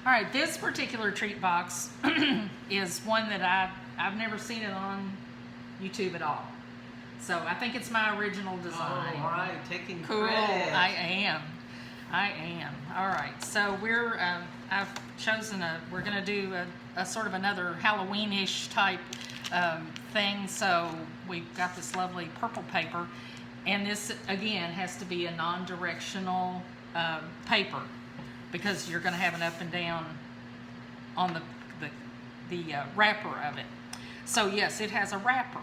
All right, this particular treat box is one that I've never seen it on YouTube at all. So I think it's my original design. Oh, all right, taking cool. credit. I am. All right, so I've chosen we're gonna do a sort of another Halloween-ish type thing. So we've got this lovely purple paper, and this again has to be a non-directional paper because you're gonna have an up and down on the wrapper of it. So yes, it has a wrapper.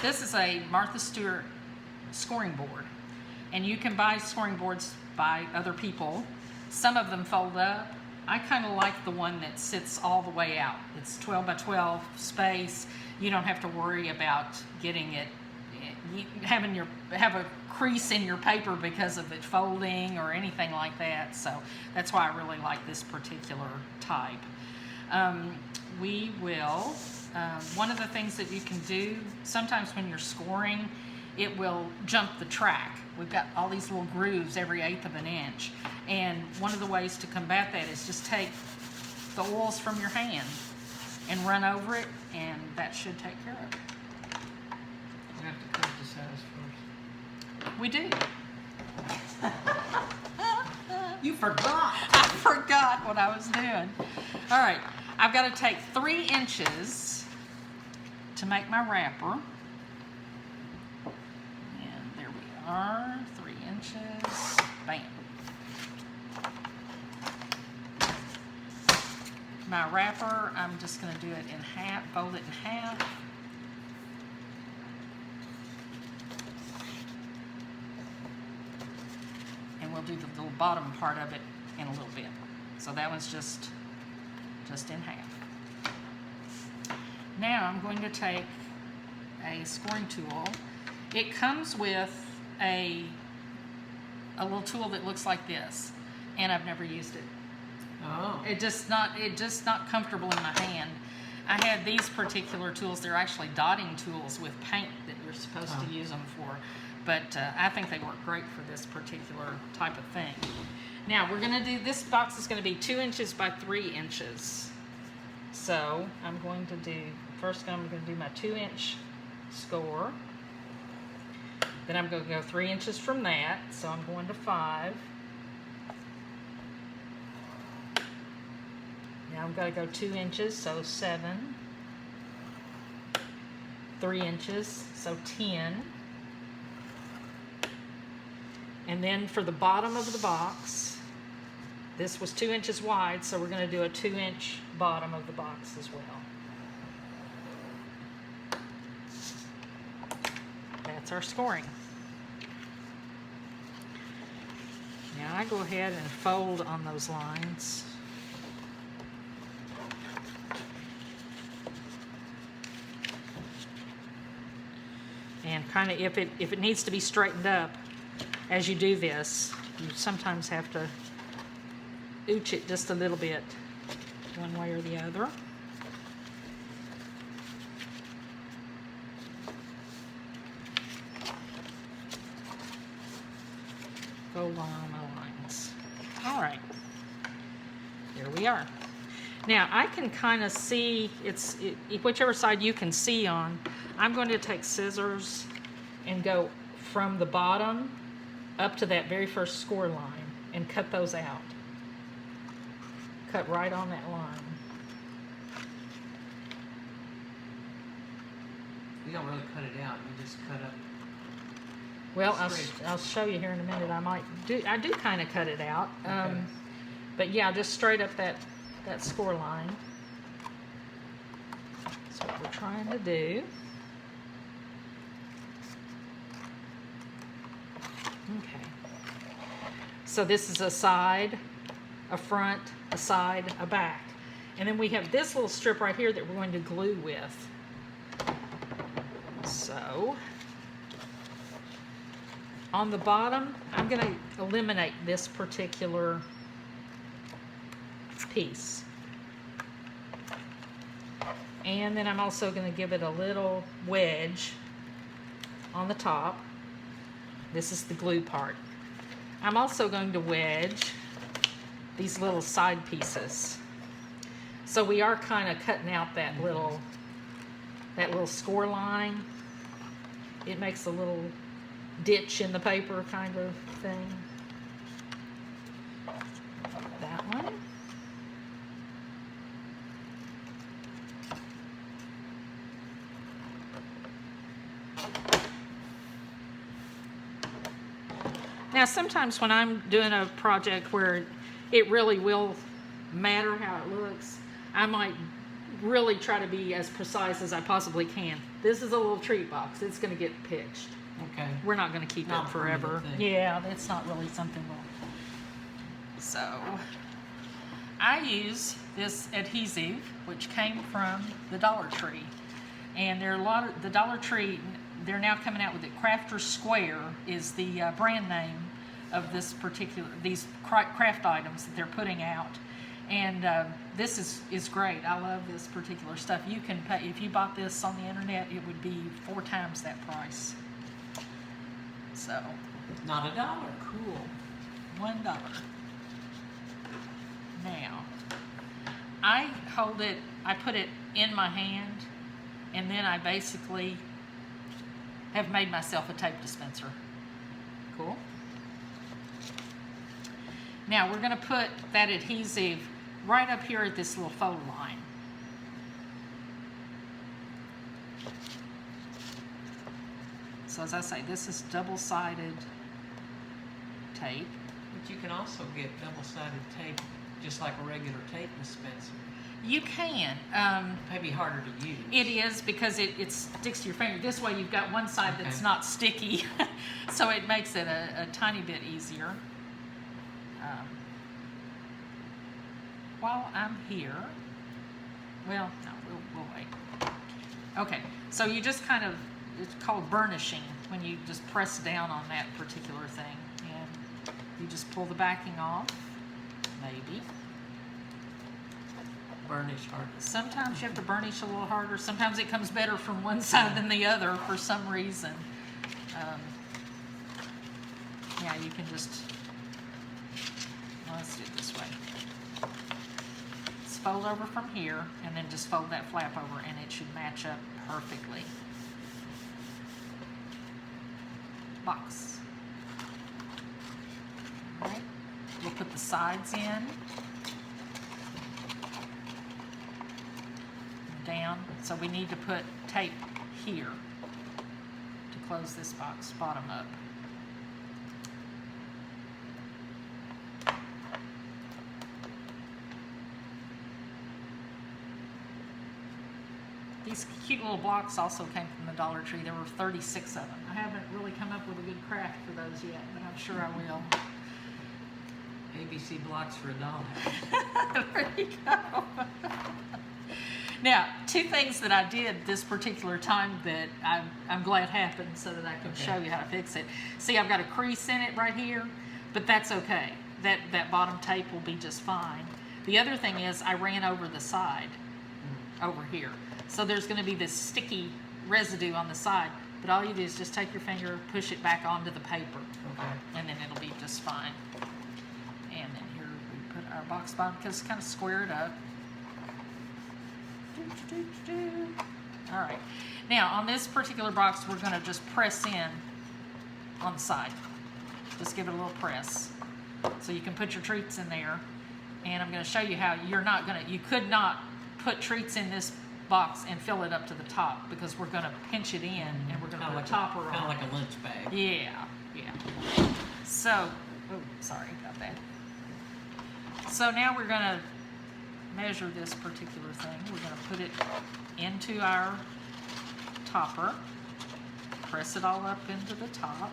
This is a Martha Stewart scoring board, and you can buy scoring boards by other people. Some of them fold up. I kind of like the one that sits all the way out. It's 12 by 12 space. You don't have to worry about getting it, have a crease in your paper because of it folding or anything like that. So that's why I really like this particular type. We will, one of the things that you can do, sometimes when you're scoring, it will jump the track. We've got all these little grooves every 1/8 of an inch. And one of the ways to combat that is just take the oils from your hand and run over it, and that should take care of it. We have to cut the size first. We do. You forgot. I forgot what I was doing. All right, I've got to take 3 inches to make my wrapper. And there we are, 3 inches. Bam. My wrapper, I'm just going to do it in half, fold it in half. And we'll do the little bottom part of it in a little bit. So that one's just in half. Now I'm going to take a scoring tool. It comes with a little tool that looks like this, and I've never used it. Oh. It's just not comfortable in my hand. I had these particular tools. They're actually dotting tools with paint that you're supposed to use them for. But I think they work great for this particular type of thing. Now we're going to do, this box is going to be 2 inches by 3 inches. So I'm going to do, first I'm going to do my 2-inch score. Then I'm going to go 3 inches from that. So I'm going to 5. Now I'm going to go 2 inches, so 7. 3 inches, so 10. And then for the bottom of the box, this was 2 inches wide, so we're going to do a 2-inch bottom of the box as well. That's our scoring. Now I go ahead and fold on those lines. And kind of, if it needs to be straightened up, as you do this, you sometimes have to ooch it just a little bit, one way or the other. Go along my lines. All right, here we are. Now I can kind of see, whichever side you can see on. I'm going to take scissors and go from the bottom up to that very first score line and cut those out. Cut right on that line. You don't really cut it out, you just cut up. Well, I'll show you here in a minute. I do kind of cut it out. Okay. But yeah, just straight up that score line. That's what we're trying to do. Okay. So this is a side, a front, a side, a back. And then we have this little strip right here that we're going to glue with. So on the bottom, I'm going to eliminate this particular piece. And then I'm also going to give it a little wedge on the top. This is the glue part. I'm also going to wedge these little side pieces. So we are kind of cutting out that little score line. It makes a little ditch in the paper kind of thing. That one. Now sometimes when I'm doing a project where it really will matter how it looks, I might really try to be as precise as I possibly can. This is a little treat box. It's going to get pitched. Okay. We're not going to keep Not it a forever. permanent thing. Yeah, it's not really something we'll... So, I use this adhesive, which came from the Dollar Tree. And there are a lot of... The Dollar Tree, they're now coming out with it. Crafter Square is the brand name of this particular... These craft items that they're putting out. And this is great. I love this particular stuff. You can pay, if you bought this on the internet, it would be 4 times that price. So, Not $1. cool. $1. Now, I hold it, I put it in my hand, and then I basically have made myself a tape dispenser. Cool. Now we're going to put that adhesive right up here at this little fold line. So as I say, this is double-sided tape. But you can also get double-sided tape, just like a regular tape dispenser. You can. Maybe harder to use. It is because it sticks to your finger. This way you've got one side that's Okay. not sticky, so it makes it a tiny bit easier. While I'm here, well, no, we'll wait. Okay, so you just kind of, it's called burnishing when you just press down on that particular thing, and you just pull the backing off, maybe. Burnish harder. Sometimes you have to burnish a little harder. Sometimes it comes better from one side than the other for some reason. Yeah, you can just, well, let's do it this way. Let's fold over from here and then just fold that flap over and it should match up perfectly. Box. All right, we'll put the sides in. Down, so we need to put tape here to close this box bottom up. These cute little blocks also came from the Dollar Tree. There were 36 of them. I haven't really come up with a good craft for those yet, but I'm sure I will. ABC blocks for $1. There you go. Now, 2 things that I did this particular time that I'm glad happened so that I can show you how to fix it. See, I've got a crease in it right here, but that's okay. That bottom tape will be just fine. The other thing is I ran over the side over here. So there's going to be this sticky residue on the side, but all you do is just take your finger, push it back onto the paper, and then it'll be just fine. And then here we put our box bottom, because it's kind of squared up. All right. Now, on this particular box, we're going to just press in on the side. Just give it a little press. So you can put your treats in there. And I'm going to show you how you could not put treats in this box and fill it up to the top because we're going to pinch it in and we're going to put a topper on it. Kind of like a lunch bag. Yeah. So, oh, sorry about that. So now we're going to measure this particular thing. We're going to put it into our topper, press it all up into the top.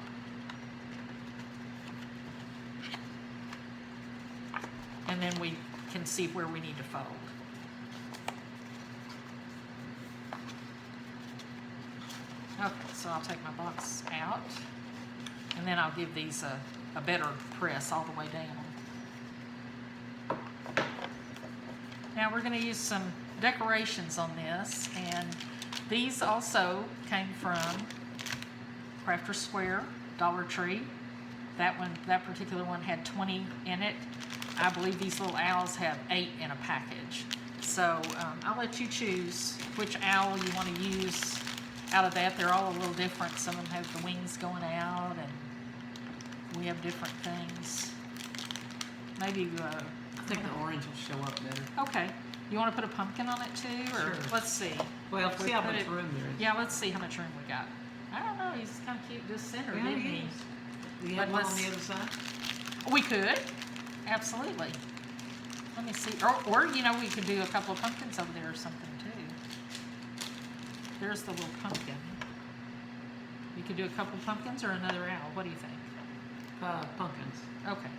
And then we can see where we need to fold. Okay, so I'll take my box out, and then I'll give these a better press all the way down. Now we're going to use some decorations on this, and these also came from Crafter Square, Dollar Tree. That particular one had 20 in it. I believe these little owls have 8 in a package. So I'll let you choose which owl you want to use out of that. They're all a little different. Some of them have the wings going out, and we have different things. Maybe, I think the orange will show up better. okay. You want to put a pumpkin on it too? Or Sure. let's see. Well, If we see how put much it- room there is. Yeah, let's see how much room we got. I don't know. He's kind of cute just center, Yeah, didn't he he? is. Do you But have one on let's- the other side? We could. Absolutely. Let me see. Or, you know, we could do a couple of pumpkins over there or something too. There's the little pumpkin. You could do a couple of pumpkins or another owl. What do you think? Pumpkins. Okay.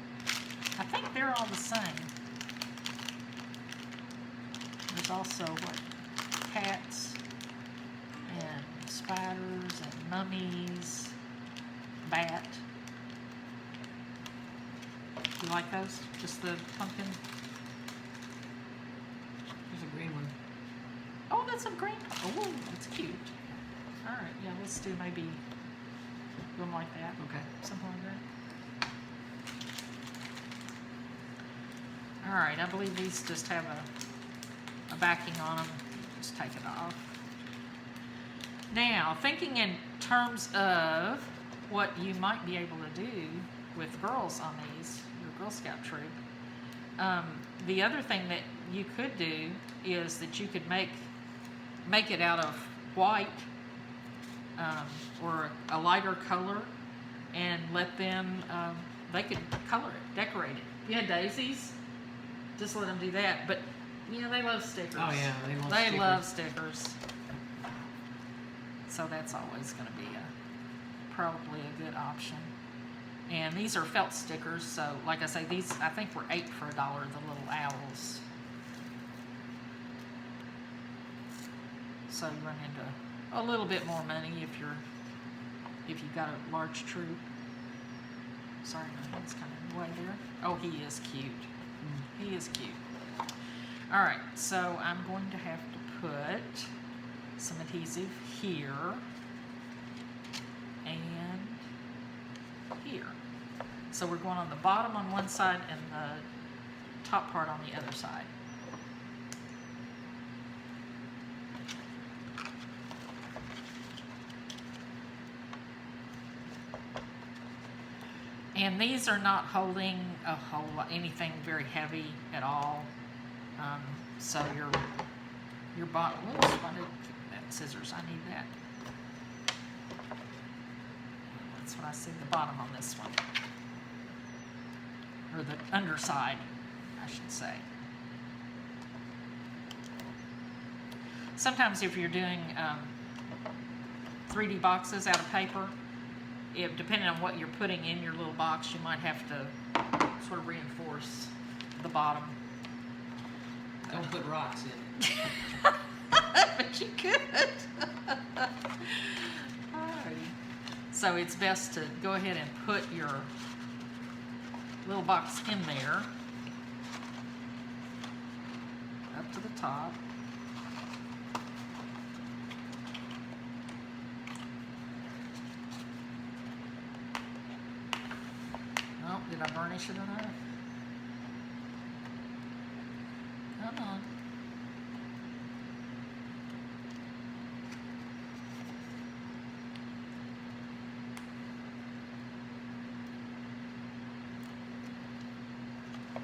I think they're all the same. There's also, what, cats and spiders and mummies, bat. You like those? Just the pumpkin? There's a green one. Oh, that's a green. Oh, that's cute. All right, yeah, let's do maybe one like that. Okay. Something like that. All right, I believe these just have a backing on them. Just take it off. Now, thinking in terms of what you might be able to do with girls on these, your Girl Scout troop, the other thing that you could do is that you could make it out of white or a lighter color and let them, they could color it, decorate it. If you had daisies, just let them do that. But, you know, they love stickers. Oh yeah, they love They stickers. love stickers. So that's always going to be probably a good option. And these are felt stickers, so like I say, these I think were $8 for $1, the little owls. So you run into a little bit more money if you've got a large troop. Sorry, my hand's kind of in the way there. Oh, he is cute. He is cute. All right, so I'm going to have to put some adhesive here and here. So we're going on the bottom on one side and the top part on the other side. And these are not holding a whole lot, anything very heavy at all. So your bottom, whoops, why did I keep that scissors? I need that. That's what I see, the bottom on this one. Or the underside, I should say. Sometimes if you're doing 3D boxes out of paper, depending on what you're putting in your little box, you might have to sort of reinforce the bottom. Don't put rocks in it. But you could. Alrighty. So it's best to go ahead and put your little box in there, up to the top. Oh, did I burnish it enough? Come on. All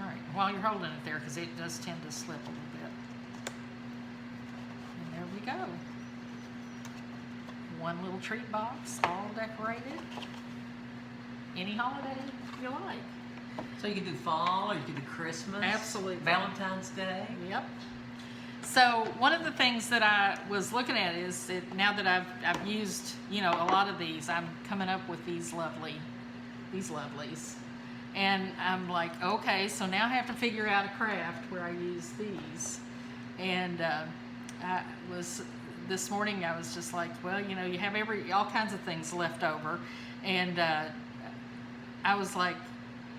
right, while you're holding it there, because it does tend to slip a little bit. And there we go. One little treat box, all decorated. Any holiday you like. So you can do fall, or you can do Christmas. Absolutely. Valentine's Day. Yep. So one of the things that I was looking at is that now that I've used, you know, a lot of these, I'm coming up with these lovelies. And I'm like, okay, so now I have to figure out a craft where I use these. And this morning I was just like, well, you know, you have all kinds of things left over. And I was like,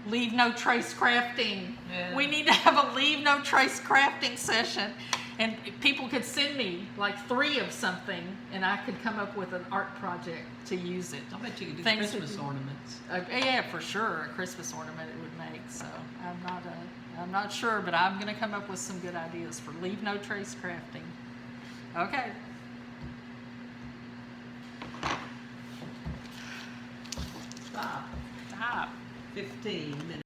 leave no trace crafting. Yeah. We need to have a leave no trace crafting session. And people could send me like 3 of something, and I could come up with an art project to use it. I bet you could do Things Christmas would- ornaments. Yeah, for sure, a Christmas ornament it would make. So I'm not sure, but I'm gonna come up with some good ideas for leave no trace crafting. Okay. Stop. Stop. 15 minutes.